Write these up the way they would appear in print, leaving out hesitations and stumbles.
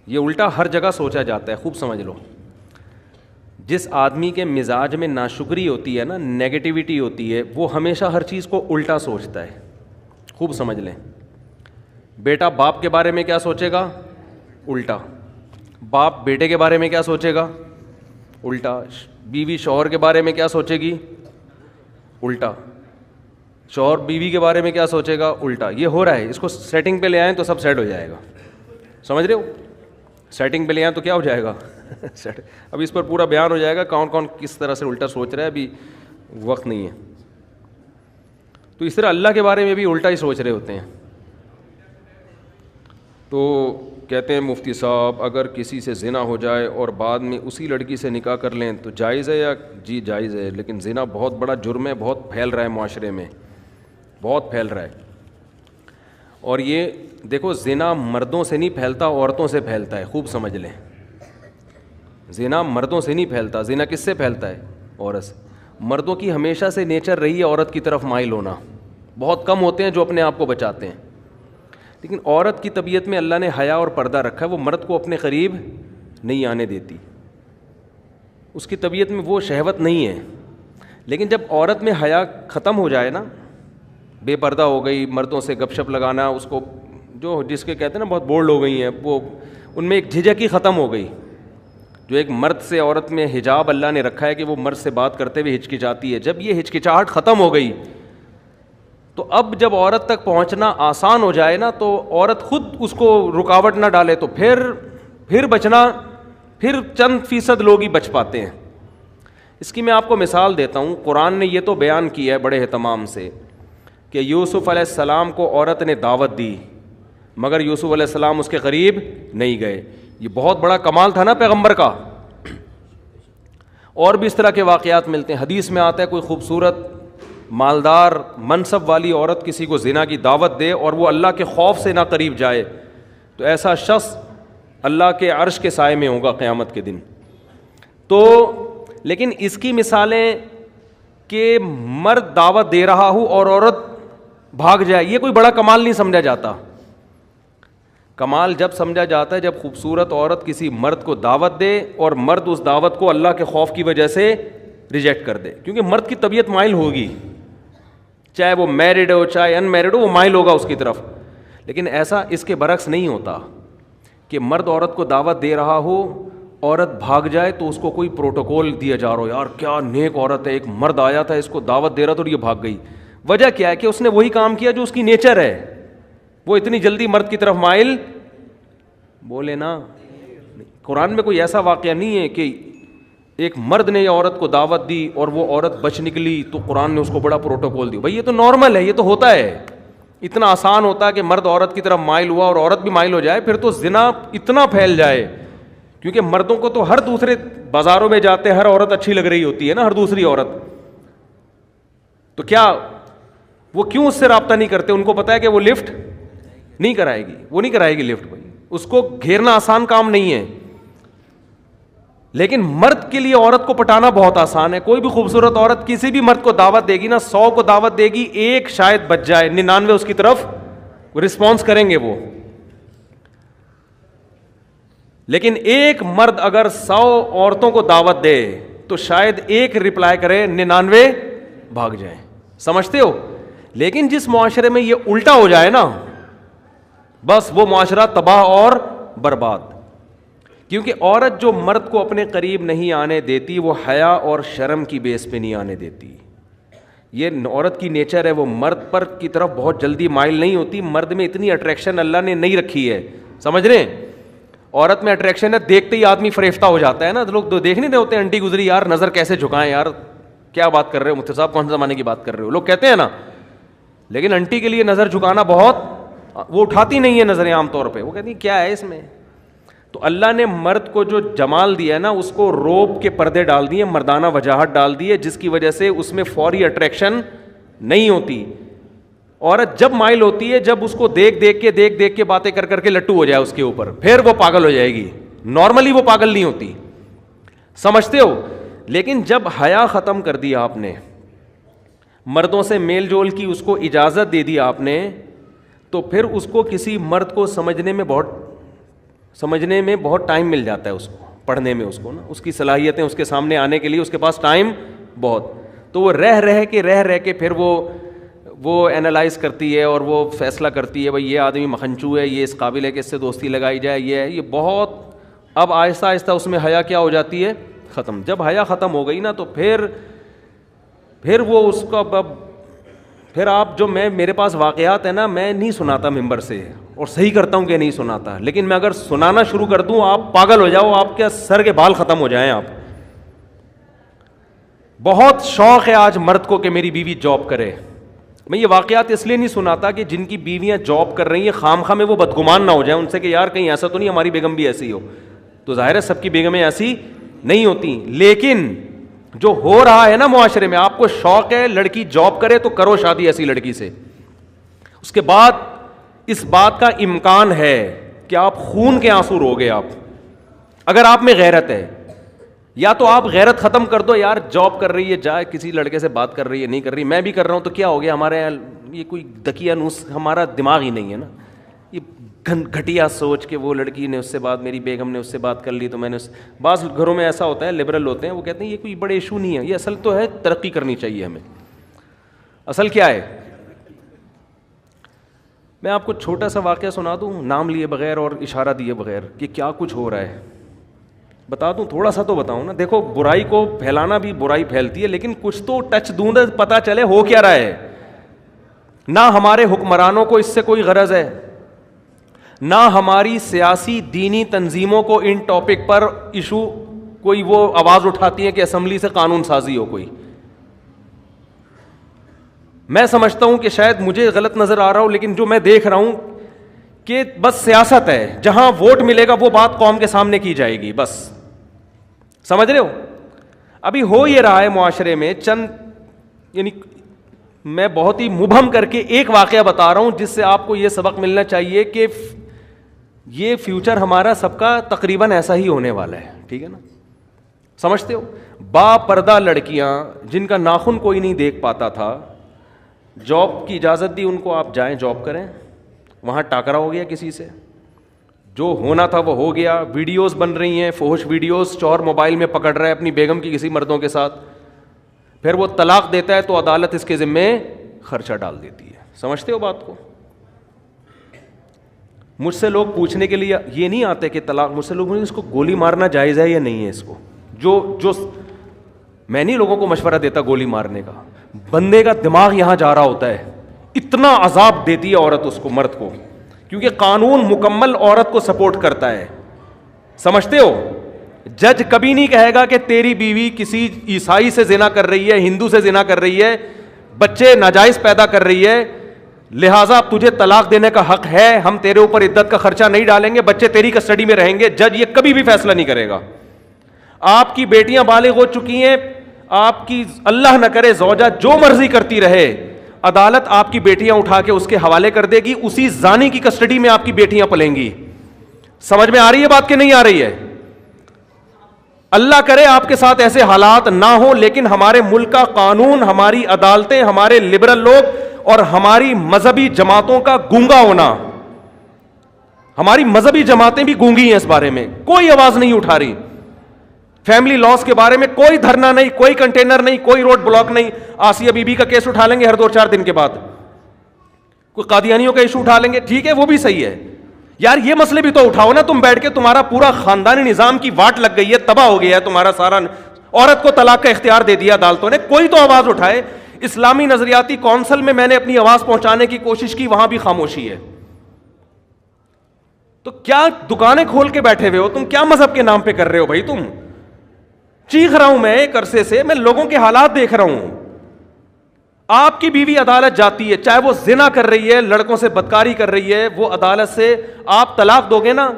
یہ الٹا ہر جگہ سوچا جاتا ہے، خوب سمجھ لو. جس آدمی کے مزاج میں ناشکری ہوتی ہے نا، نیگیٹیوٹی ہوتی ہے، وہ ہمیشہ ہر چیز کو الٹا سوچتا ہے. خوب سمجھ لیں. بیٹا باپ کے بارے میں کیا سوچے گا؟ الٹا. باپ بیٹے کے بارے میں کیا سوچے گا؟ الٹا. بیوی شوہر کے بارے میں کیا سوچے گی؟ الٹا. شوہر بیوی کے بارے میں کیا سوچے گا؟ الٹا. یہ ہو رہا ہے، اس کو سیٹنگ پہ لے آئیں تو سب سیٹ ہو جائے گا. سمجھ رہے ہو؟ سیٹنگ پہ لے آئیں تو کیا ہو جائے گا؟ اب اس پر پورا بیان ہو جائے گا کون کون کس طرح سے الٹا سوچ رہا ہے، ابھی وقت نہیں ہے. تو اس طرح اللہ کے بارے میں بھی الٹا ہی سوچ رہے ہوتے ہیں. تو کہتے ہیں مفتی صاحب اگر کسی سے زنا ہو جائے اور بعد میں اسی لڑکی سے نکاح کر لیں تو جائز ہے یا؟ جی جائز ہے، لیکن زنا بہت بڑا جرم ہے، بہت پھیل رہا ہے معاشرے میں، بہت پھیل رہا ہے. اور یہ دیکھو زنا مردوں سے نہیں پھیلتا، عورتوں سے پھیلتا ہے. خوب سمجھ لیں. زنا مردوں سے نہیں پھیلتا. زنا کس سے پھیلتا ہے؟ عورت سے. مردوں کی ہمیشہ سے نیچر رہی ہے عورت کی طرف مائل ہونا. بہت کم ہوتے ہیں جو اپنے آپ کو بچاتے ہیں، لیکن عورت کی طبیعت میں اللہ نے حیا اور پردہ رکھا ہے. وہ مرد کو اپنے قریب نہیں آنے دیتی، اس کی طبیعت میں وہ شہوت نہیں ہے. لیکن جب عورت میں حیا ختم ہو جائے نا، بے پردہ ہو گئی، مردوں سے گپ شپ لگانا، اس کو جو جس کے کہتے ہیں نا بہت بولڈ ہو گئی ہیں، وہ ان میں ایک جھجک ہی ختم ہو گئی. جو ایک مرد سے عورت میں حجاب اللہ نے رکھا ہے کہ وہ مرد سے بات کرتے ہوئے ہچکچاتی ہے، جب یہ ہچکچاہٹ ختم ہو گئی تو اب جب عورت تک پہنچنا آسان ہو جائے نا، تو عورت خود اس کو رکاوٹ نہ ڈالے تو پھر بچنا، پھر چند فیصد لوگ ہی بچ پاتے ہیں. اس کی میں آپ کو مثال دیتا ہوں. قرآن نے یہ تو بیان کیا ہے بڑے اہتمام سے کہ یوسف علیہ السلام کو عورت نے دعوت دی مگر یوسف علیہ السلام اس کے قریب نہیں گئے. یہ بہت بڑا کمال تھا نا پیغمبر کا. اور بھی اس طرح کے واقعات ملتے ہیں. حدیث میں آتا ہے کوئی خوبصورت مالدار منصب والی عورت کسی کو زنا کی دعوت دے اور وہ اللہ کے خوف سے نہ قریب جائے تو ایسا شخص اللہ کے عرش کے سائے میں ہوگا قیامت کے دن. تو لیکن اس کی مثالیں کہ مرد دعوت دے رہا ہو اور عورت بھاگ جائے، یہ کوئی بڑا کمال نہیں سمجھا جاتا. کمال جب سمجھا جاتا ہے جب خوبصورت عورت کسی مرد کو دعوت دے اور مرد اس دعوت کو اللہ کے خوف کی وجہ سے ریجیکٹ کر دے. کیونکہ مرد کی طبیعت مائل ہوگی، چاہے وہ میرڈ ہو چاہے ان میرڈ ہو، وہ مائل ہوگا اس کی طرف. لیکن ایسا اس کے برعکس نہیں ہوتا کہ مرد عورت کو دعوت دے رہا ہو، عورت بھاگ جائے تو اس کو کوئی پروٹوکول دیا جا رہا ہو، یار کیا نیک عورت ہے، ایک مرد آیا تھا اس کو دعوت دے رہا تھا اور یہ بھاگ گئی. وجہ کیا ہے کہ اس نے وہی کام کیا جو اس کی نیچر ہے. وہ اتنی جلدی مرد کی طرف مائل بولے نا. قرآن میں کوئی ایسا واقعہ نہیں ہے کہ ایک مرد نے یہ عورت کو دعوت دی اور وہ عورت بچ نکلی تو قرآن نے اس کو بڑا پروٹوکول دی. بھائی یہ تو نارمل ہے، یہ تو ہوتا ہے. اتنا آسان ہوتا ہے کہ مرد عورت کی طرف مائل ہوا اور عورت بھی مائل ہو جائے، پھر تو زنا اتنا پھیل جائے. کیونکہ مردوں کو تو ہر دوسرے بازاروں میں جاتے ہر عورت اچھی لگ رہی ہوتی ہے نا، ہر دوسری عورت. تو کیا وہ کیوں اس سے رابطہ نہیں کرتے؟ ان کو پتا ہے کہ وہ لفٹ نہیں کرائے گی، وہ نہیں کرائے گی لفٹ. بھائی اس کو گھیرنا آسان کام نہیں ہے. لیکن مرد کے لیے عورت کو پٹانا بہت آسان ہے. کوئی بھی خوبصورت عورت کسی بھی مرد کو دعوت دے گی نا، 100 کو دعوت دے گی، ایک شاید بچ جائے، 99 اس کی طرف رسپانس کریں گے وہ. لیکن ایک مرد اگر 100 عورتوں کو دعوت دے تو شاید ایک رپلائی کرے، 99 بھاگ جائیں. سمجھتے ہو؟ لیکن جس معاشرے میں یہ الٹا ہو جائے نا، بس وہ معاشرہ تباہ اور برباد. کیونکہ عورت جو مرد کو اپنے قریب نہیں آنے دیتی وہ حیا اور شرم کی بیس پہ نہیں آنے دیتی. یہ عورت کی نیچر ہے، وہ مرد پر کی طرف بہت جلدی مائل نہیں ہوتی. مرد میں اتنی اٹریکشن اللہ نے نہیں رکھی ہے. سمجھ رہے ہیں؟ عورت میں اٹریکشن ہے، دیکھتے ہی آدمی فریفتہ ہو جاتا ہے نا. لوگ تو دیکھ نہیں رہے ہوتے انٹی گزری، یار نظر کیسے جھکائیں، یار کیا بات کر رہے ہو مفتی صاحب، کون سے زمانے کی بات کر رہے ہو، لوگ کہتے ہیں نا. لیکن انٹی کے لیے نظر جھکانا بہت، وہ اٹھاتی نہیں ہے نظریں عام طور پہ، وہ کہتی ہیں کیا ہے اس میں. تو اللہ نے مرد کو جو جمال دیا ہے نا، اس کو روب کے پردے ڈال دیے، مردانہ وجاہت ڈال دی ہے، جس کی وجہ سے اس میں فوری اٹریکشن نہیں ہوتی. عورت جب مائل ہوتی ہے جب اس کو دیکھ دیکھ کے باتیں کر کے لٹو ہو جائے اس کے اوپر، پھر وہ پاگل ہو جائے گی. نارملی وہ پاگل نہیں ہوتی. سمجھتے ہو؟ لیکن جب حیا ختم کر دی آپ نے، مردوں سے میل جول کی اس کو اجازت دے دی آپ نے، تو پھر اس کو کسی مرد کو سمجھنے میں بہت سمجھنے میں بہت ٹائم مل جاتا ہے اس کو, پڑھنے میں اس کو نا, اس کی صلاحیتیں اس کے سامنے آنے کے لیے اس کے پاس ٹائم بہت. تو وہ رہ کے پھر وہ اینالائز کرتی ہے اور وہ فیصلہ کرتی ہے بھائی یہ آدمی مکھنچو ہے, یہ اس قابل ہے کہ اس سے دوستی لگائی جائے, یہ بہت. اب آہستہ آہستہ اس میں حیا کیا ہو جاتی ہے, ختم. جب حیا ختم ہو گئی نا تو پھر وہ اس کا پھر آپ جو میرے پاس واقعات ہیں نا, میں نہیں سناتا ممبر سے, اور صحیح کرتا ہوں کہ نہیں سناتا, لیکن میں اگر سنانا شروع کر دوں آپ پاگل ہو جاؤ, آپ کے سر کے بال ختم ہو جائیں. آپ بہت شوق ہے آج مرد کو کہ میری بیوی جاب کرے. میں یہ واقعات اس لیے نہیں سناتا کہ جن کی بیویاں جاب کر رہی ہیں خواہ میں وہ بدگمان نہ ہو جائیں ان سے کہ یار کہیں ایسا تو نہیں ہماری بیگم بھی ایسی ہو. تو ظاہر ہے سب کی بیگمیں ایسی نہیں ہوتی, لیکن جو ہو رہا ہے نا معاشرے میں, آپ کو شوق ہے لڑکی جاب کرے تو کرو شادی ایسی لڑکی سے. اس کے بعد اس بات کا امکان ہے کہ آپ خون کے آنسو رو گے. آپ اگر آپ میں غیرت ہے, یا تو آپ غیرت ختم کر دو, یار جاب کر رہی ہے جائے کسی لڑکے سے بات کر رہی ہے, نہیں کر رہی, میں بھی کر رہا ہوں تو کیا ہو گیا, ہمارے یہ کوئی دکیا نوس, ہمارا دماغ ہی نہیں ہے نا. یہ گھٹیا سوچ کہ وہ لڑکی نے اس سے بات, میری بیگم نے اس سے بات کر لی تو میں نے بعض گھروں میں ایسا ہوتا ہے, لبرل ہوتے ہیں, وہ کہتے ہیں یہ کوئی بڑے ایشو نہیں ہے, یہ اصل تو ہے ترقی کرنی چاہیے ہمیں. اصل کیا ہے, میں آپ کو چھوٹا سا واقعہ سنا دوں نام لیے بغیر اور اشارہ دیے بغیر کہ کیا کچھ ہو رہا ہے, بتا دوں تھوڑا سا تو بتاؤں نا. دیکھو برائی کو پھیلانا بھی برائی پھیلتی ہے, لیکن کچھ تو ٹچ دوں نا پتہ چلے ہو کیا رہا ہے. نہ ہمارے حکمرانوں کو اس سے کوئی غرض ہے, نہ ہماری سیاسی دینی تنظیموں کو ان ٹاپک پر ایشو کوئی وہ آواز اٹھاتی ہیں کہ اسمبلی سے قانون سازی ہو کوئی. میں سمجھتا ہوں کہ شاید مجھے غلط نظر آ رہا ہو, لیکن جو میں دیکھ رہا ہوں کہ بس سیاست ہے, جہاں ووٹ ملے گا وہ بات قوم کے سامنے کی جائے گی بس. سمجھ رہے ہو, ابھی ہو یہ رہا ہے معاشرے میں چند, یعنی میں بہت ہی مبہم کر کے ایک واقعہ بتا رہا ہوں جس سے آپ کو یہ سبق ملنا چاہیے کہ یہ فیوچر ہمارا سب کا تقریباً ایسا ہی ہونے والا ہے. ٹھیک ہے نا, سمجھتے ہو. با پردہ لڑکیاں جن کا ناخن کوئی نہیں دیکھ پاتا تھا, جاب کی اجازت دی ان کو, آپ جائیں جاب کریں, وہاں ٹاکرا ہو گیا کسی سے, جو ہونا تھا وہ ہو گیا. ویڈیوز بن رہی ہیں, فحش ویڈیوز, شوہر موبائل میں پکڑ رہا ہے اپنی بیگم کی کسی مردوں کے ساتھ, پھر وہ طلاق دیتا ہے تو عدالت اس کے ذمے خرچہ ڈال دیتی ہے. سمجھتے ہو بات کو. مجھ سے لوگ پوچھنے کے لیے یہ نہیں آتے کہ طلاق, مجھ سے لوگ اس کو گولی مارنا جائز ہے یا نہیں ہے. اس کو جو میں نہیں لوگوں کو مشورہ دیتا گولی مارنے کا, بندے کا دماغ یہاں جا رہا ہوتا ہے, اتنا عذاب دیتی ہے عورت اس کو, مرد کو, کیونکہ قانون مکمل عورت کو سپورٹ کرتا ہے. سمجھتے ہو. جج کبھی نہیں کہے گا کہ تیری بیوی کسی عیسائی سے زنا کر رہی ہے, ہندو سے زنا کر رہی ہے, بچے ناجائز پیدا کر رہی ہے, لہٰذا تجھے طلاق دینے کا حق ہے, ہم تیرے اوپر عدت کا خرچہ نہیں ڈالیں گے, بچے تیری کسٹڈی میں رہیں گے. جج یہ کبھی بھی فیصلہ نہیں کرے گا. آپ کی بیٹیاں بالغ ہو چکی ہیں, آپ کی اللہ نہ کرے زوجہ جو مرضی کرتی رہے, عدالت آپ کی بیٹیاں اٹھا کے اس کے حوالے کر دے گی, اسی زانی کی کسٹڈی میں آپ کی بیٹیاں پلیں گی. سمجھ میں آ رہی ہے بات کہ نہیں آ رہی ہے؟ اللہ کرے آپ کے ساتھ ایسے حالات نہ ہوں, لیکن ہمارے ملک کا قانون, ہماری عدالتیں, ہمارے لبرل لوگ اور ہماری مذہبی جماعتوں کا گونگا ہونا, ہماری مذہبی جماعتیں بھی گونگی ہیں اس بارے میں, کوئی آواز نہیں اٹھا رہی. فیملی لاس کے بارے میں کوئی دھرنا نہیں, کوئی کنٹینر نہیں, کوئی روڈ بلاک نہیں. آسیہ بی بی کا کیس اٹھا لیں گے ہر 2-4 دن کے بعد, کوئی قادیانیوں کا ایشو اٹھا لیں گے, ٹھیک ہے وہ بھی صحیح ہے. یار یہ مسئلے بھی تو اٹھاؤ نا تم بیٹھ کے, تمہارا پورا خاندانی نظام کی واٹ لگ گئی ہے, تباہ ہو گیا ہے تمہارا سارا, عورت کو طلاق کا اختیار دے دیا عدالتوں نے, کوئی تو آواز اٹھائے. اسلامی نظریاتی کونسل میں میں نے اپنی آواز پہنچانے کی کوشش کی, وہاں بھی خاموشی ہے. تو کیا دکانیں کھول کے بیٹھے ہوئے ہو تم, کیا مذہب کے نام پہ کر رہے ہو بھائی تم؟ چیخ رہا ہوں میں ایک عرصے سے, میں لوگوں کے حالات دیکھ رہا ہوں. آپ کی بیوی عدالت جاتی ہے, چاہے وہ زنا کر رہی ہے, لڑکوں سے بدکاری کر رہی ہے, وہ عدالت سے آپ طلاق دو گے نا,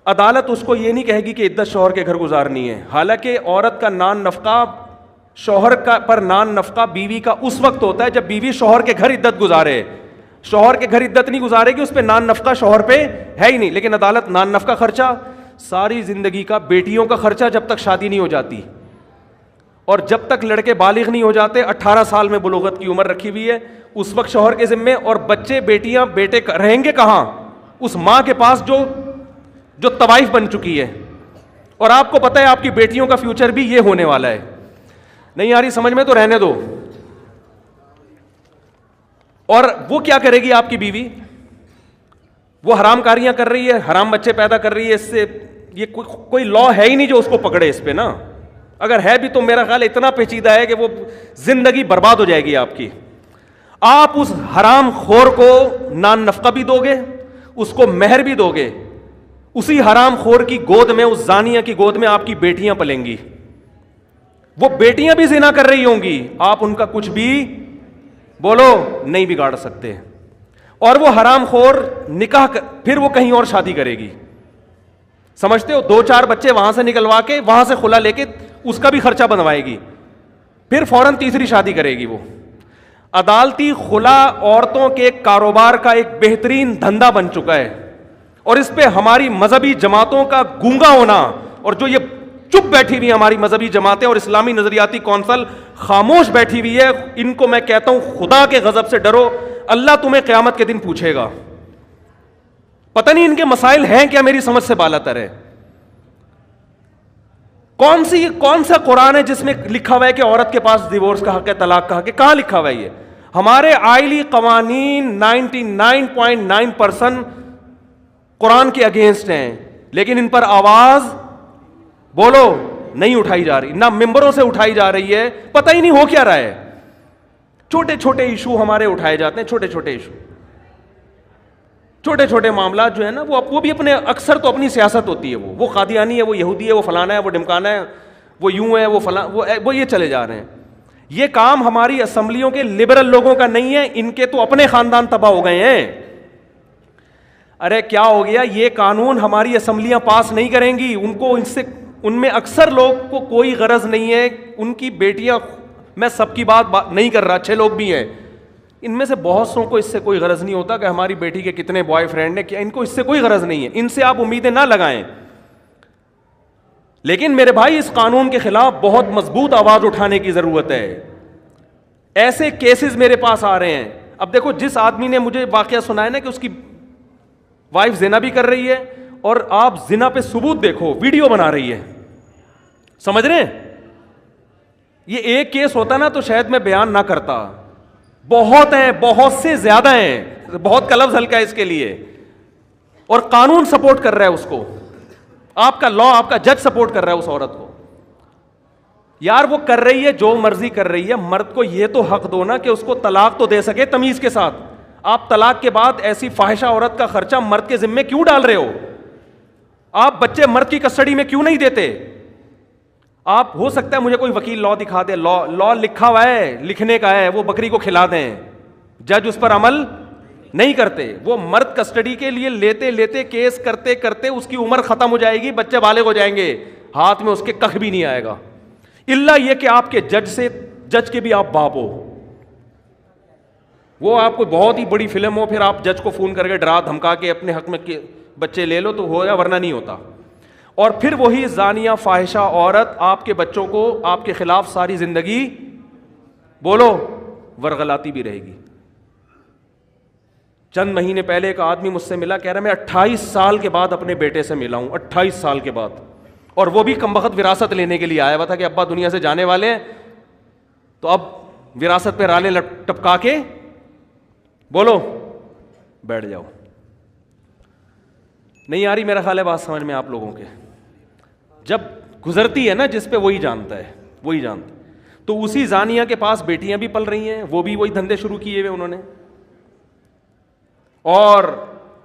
عدالت اس کو یہ نہیں کہے گی کہ عدت شوہر کے گھر گزارنی ہے. حالانکہ عورت کا نان نفقہ, شوہر کا پر نان نفقہ بیوی کا اس وقت ہوتا ہے جب بیوی شوہر کے گھر عدت گزارے. شوہر کے گھر عدت نہیں گزارے گی, اس پہ نان نفقہ شوہر پہ ہے ہی نہیں. لیکن عدالت نان نفقہ خرچہ, ساری زندگی کا بیٹیوں کا خرچہ جب تک شادی نہیں ہو جاتی, اور جب تک لڑکے بالغ نہیں ہو جاتے, 18 سال میں بلوغت کی عمر رکھی ہوئی ہے, اس وقت شوہر کے ذمے. اور بچے بیٹیاں بیٹے رہیں گے کہاں؟ اس ماں کے پاس جو جو طوائف بن چکی ہے, اور آپ کو پتہ ہے آپ کی بیٹیوں کا فیوچر بھی یہ ہونے والا ہے. نہیں آ رہی سمجھ میں تو رہنے دو. اور وہ کیا کرے گی آپ کی بیوی؟ وہ حرام کاریاں کر رہی ہے, حرام بچے پیدا کر رہی ہے, اس سے یہ کوئی لا ہے ہی نہیں جو اس کو پکڑے اس پہ نا. اگر ہے بھی تو میرا خیال اتنا پیچیدہ ہے کہ وہ زندگی برباد ہو جائے گی آپ کی. آپ اس حرام خور کو نان نفقہ بھی دو گے, اس کو مہر بھی دو گے, اسی حرام خور کی گود میں, اس زانیہ کی گود میں آپ کی بیٹیاں پلیں گی. وہ بیٹیاں بھی زنا کر رہی ہوں گی, آپ ان کا کچھ بھی بولو نہیں بگاڑ سکتے. اور وہ حرام خور نکاح پھر وہ کہیں اور شادی کرے گی, سمجھتے ہو؟ 2-4 بچے وہاں سے نکلوا کے, وہاں سے خلا لے کے اس کا بھی خرچہ بنوائے گی, پھر فوراً تیسری شادی کرے گی. وہ عدالتی خلا عورتوں کے کاروبار کا ایک بہترین دھندا بن چکا ہے, اور اس پہ ہماری مذہبی جماعتوں کا گونگا ہونا, اور جو یہ چپ بیٹھی ہوئی ہماری مذہبی جماعتیں اور اسلامی نظریاتی کونسل خاموش بیٹھی ہوئی ہے, ان کو میں کہتا ہوں خدا کے غضب سے ڈرو. اللہ تمہیں قیامت کے دن پوچھے گا. پتہ نہیں ان کے مسائل ہیں کیا, میری سمجھ سے بالاتر ہے. کون سا قرآن ہے جس میں لکھا ہوا ہے کہ عورت کے پاس ڈیورس کا حق ہے, طلاق کا حق ہے؟ کہاں لکھا ہوا ہے یہ؟ ہمارے آئلی قوانین 99.9% قرآن کے اگینسٹ ہیں, لیکن ان پر آواز بولو نہیں اٹھائی جا رہی, نہ ممبروں سے اٹھائی جا رہی ہے. پتہ ہی نہیں ہو کیا رہا ہے. چھوٹے چھوٹے ایشو ہمارے اٹھائے جاتے ہیں, چھوٹے چھوٹے ایشو, چھوٹے چھوٹے معاملات جو ہے نا, وہ بھی اپنے اکثر تو اپنی سیاست ہوتی ہے. وہ قادیانی ہے, وہ یہودی ہے, وہ فلانا ہے, وہ ڈمکانا ہے, وہ یوں ہے, وہ فلاں, وہ یہ چلے جا رہے ہیں. یہ کام ہماری اسمبلیوں کے لبرل لوگوں کا نہیں ہے, ان کے تو اپنے خاندان تباہ ہو گئے ہیں. ارے کیا ہو گیا, یہ قانون ہماری اسمبلیاں پاس نہیں کریں گی. ان میں اکثر لوگ کو کوئی غرض نہیں ہے, ان کی بیٹیاں, میں سب کی بات نہیں کر رہا, اچھے لوگ بھی ہیں, ان میں سے بہت سو کو اس سے کوئی غرض نہیں ہوتا کہ ہماری بیٹی کے کتنے بوائے فرینڈ ہیں, کیا ان کو اس سے کوئی غرض نہیں ہے. ان سے آپ امیدیں نہ لگائیں. لیکن میرے بھائی, اس قانون کے خلاف بہت مضبوط آواز اٹھانے کی ضرورت ہے. ایسے کیسز میرے پاس آ رہے ہیں. اب دیکھو, جس آدمی نے مجھے واقعہ سنایا نا کہ اس کی وائف زنا بھی کر رہی ہے, اور آپ زنا پہ ثبوت دیکھو, ویڈیو بنا رہی ہے, سمجھ رہے ہیں؟ یہ ایک کیس ہوتا نا تو شاید میں بیان نہ کرتا. بہت ہیں, بہت سے زیادہ ہیں, بہت کا لفظ ہلکا ہے اس کے لیے, اور قانون سپورٹ کر رہا ہے اس کو. آپ کا لا, آپ کا جج سپورٹ کر رہا ہے اس عورت کو. یار وہ کر رہی ہے, جو مرضی کر رہی ہے, مرد کو یہ تو حق دو نا کہ اس کو طلاق تو دے سکے تمیز کے ساتھ. آپ طلاق کے بعد ایسی فاحشہ عورت کا خرچہ مرد کے ذمے کیوں ڈال رہے ہو؟ آپ بچے مرد کی کسٹڈی میں کیوں نہیں دیتے؟ آپ, ہو سکتا ہے مجھے کوئی وکیل لا دکھا دے, لا لکھا ہوا ہے, لکھنے کا ہے, وہ بکری کو کھلا دیں, جج اس پر عمل نہیں کرتے. وہ مرد کسٹڈی کے لیے لیتے لیتے, کیس کرتے کرتے اس کی عمر ختم ہو جائے گی, بچے بالغ ہو جائیں گے, ہاتھ میں اس کے کخ بھی نہیں آئے گا, الا یہ کہ آپ کے جج کے بھی آپ باپ ہو. وہ آپ کو بہت ہی بڑی فلم ہو, پھر آپ جج کو فون کر کے ڈرا دھمکا کے اپنے حق میں بچے لے لو تو ہو یا, ورنہ نہیں ہوتا. اور پھر وہی زانیہ فاحشہ عورت آپ کے بچوں کو آپ کے خلاف ساری زندگی بولو ورغلاتی بھی رہے گی. چند مہینے پہلے ایک آدمی مجھ سے ملا, کہہ رہا میں 28 سال کے بعد اپنے بیٹے سے ملا ہوں, 28 سال کے بعد, اور وہ بھی کمبخت وراثت لینے کے لیے آیا ہوا تھا کہ ابا دنیا سے جانے والے ہیں, تو اب وراثت پہ رالیں ٹپکا کے بولو بیٹھ جاؤ. نہیں آ رہی میرا خیال ہے بات سمجھ میں آپ لوگوں کے؟ جب گزرتی ہے نا جس پہ, وہی جانتا ہے, وہی جانتا. تو اسی زانیہ کے پاس بیٹیاں بھی پل رہی ہیں, وہ بھی وہی دھندے شروع کیے ہوئے انہوں نے. اور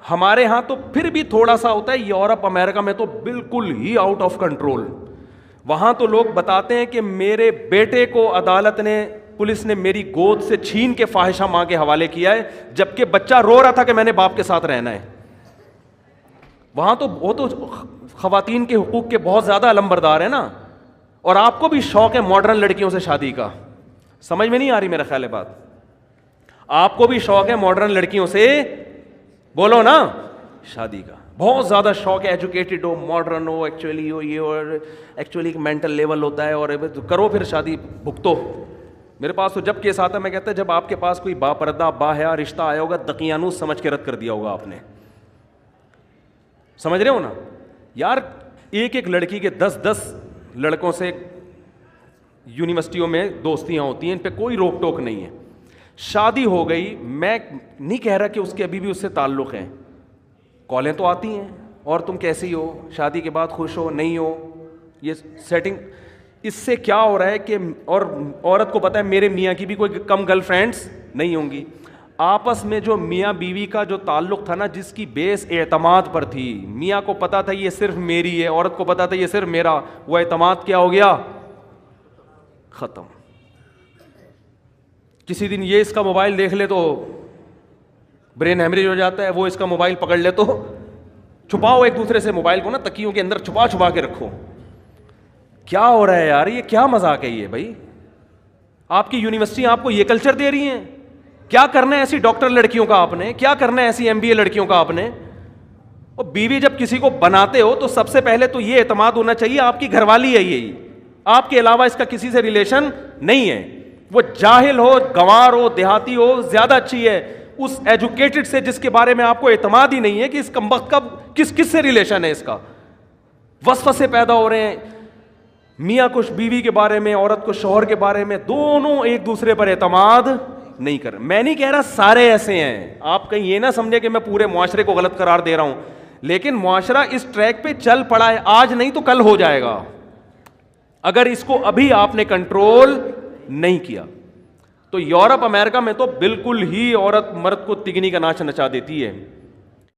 ہمارے ہاں تو پھر بھی تھوڑا سا ہوتا ہے, یورپ امریکہ میں تو بالکل ہی آؤٹ آف کنٹرول. وہاں تو لوگ بتاتے ہیں کہ میرے بیٹے کو عدالت نے, پولیس نے میری گود سے چھین کے فاحشہ ماں کے حوالے کیا ہے, جبکہ بچہ رو رہا تھا کہ میں نے باپ کے ساتھ رہنا ہے. وہاں تو وہ تو خواتین کے حقوق کے بہت زیادہ علمبردار ہیں نا. اور آپ کو بھی شوق ہے ماڈرن لڑکیوں سے شادی کا, سمجھ میں نہیں آ رہی میرا خیال ہے بات؟ آپ کو بھی شوق ہے ماڈرن لڑکیوں سے بولو نا شادی کا, بہت زیادہ شوق ہے, ایجوکیٹڈ ہو, ماڈرن ہو, ایکچولی ہو یہ, اور ایکچولی ایک مینٹل لیول ہوتا ہے, اور کرو پھر شادی بھگتو. میرے پاس تو جب کیس آتا ہے میں کہتا ہے جب آپ کے پاس کوئی با پردہ با حیا رشتہ آیا ہوگا, دقیانوس سمجھ کے رد کر دیا ہوگا آپ نے, سمجھ رہے ہو نا. یار ایک ایک لڑکی کے 10 لڑکوں سے یونیورسٹیوں میں دوستیاں ہوتی ہیں, ان پہ کوئی روک ٹوک نہیں ہے. شادی ہو گئی, میں نہیں کہہ رہا کہ اس کے ابھی بھی اس سے تعلق ہیں, کالیں تو آتی ہیں, اور تم کیسی ہو, شادی کے بعد خوش ہو نہیں ہو, یہ سیٹنگ. اس سے کیا ہو رہا ہے کہ اور عورت کو پتہ ہے میرے میاں کی بھی کوئی کم گرل فرینڈس نہیں ہوں گی. آپس میں جو میاں بیوی کا جو تعلق تھا نا, جس کی بیس اعتماد پر تھی, میاں کو پتا تھا یہ صرف میری ہے, عورت کو پتا تھا یہ صرف میرا, وہ اعتماد کیا ہو گیا, ختم. کسی دن یہ اس کا موبائل دیکھ لے تو برین ہیمریج ہو جاتا ہے, وہ اس کا موبائل پکڑ لے تو چھپاؤ ایک دوسرے سے موبائل کو نا, تکیوں کے اندر چھپا کے رکھو. کیا ہو رہا ہے یار, یہ کیا مذاق ہے یہ بھائی؟ آپ کی یونیورسٹی آپ کو یہ کلچر دے رہی ہیں؟ کیا کرنا ہے ایسی ڈاکٹر لڑکیوں کا آپ نے, کیا کرنا ہے ایسی MBA لڑکیوں کا آپ نے؟ اور بیوی جب کسی کو بناتے ہو تو سب سے پہلے تو یہ اعتماد ہونا چاہیے آپ کی گھر والی ہے, یہی, آپ کے علاوہ اس کا کسی سے ریلیشن نہیں ہے. وہ جاہل ہو, گنوار ہو, دیہاتی ہو, زیادہ اچھی ہے اس ایجوکیٹڈ سے جس کے بارے میں آپ کو اعتماد ہی نہیں ہے کہ اس کمبخت کا کس سے ریلیشن ہے. اس کا وسوسے پیدا ہو رہے ہیں, میاں کو بیوی کے بارے میں, عورت کو شوہر کے بارے میں, دونوں ایک دوسرے پر اعتماد نہیں کر. میں نہیں کہہ رہا سارے ایسے ہیں, آپ کہیں یہ نہ سمجھے کہ میں پورے معاشرے کو غلط قرار دے رہا ہوں, لیکن معاشرہ اس ٹریک پہ چل پڑا ہے, آج نہیں تو کل ہو جائے گا اگر اس کو ابھی آپ نے کنٹرول نہیں کیا. تو یورپ امریکہ میں تو بالکل ہی عورت مرد کو تگنی کا ناچ نچا دیتی ہے.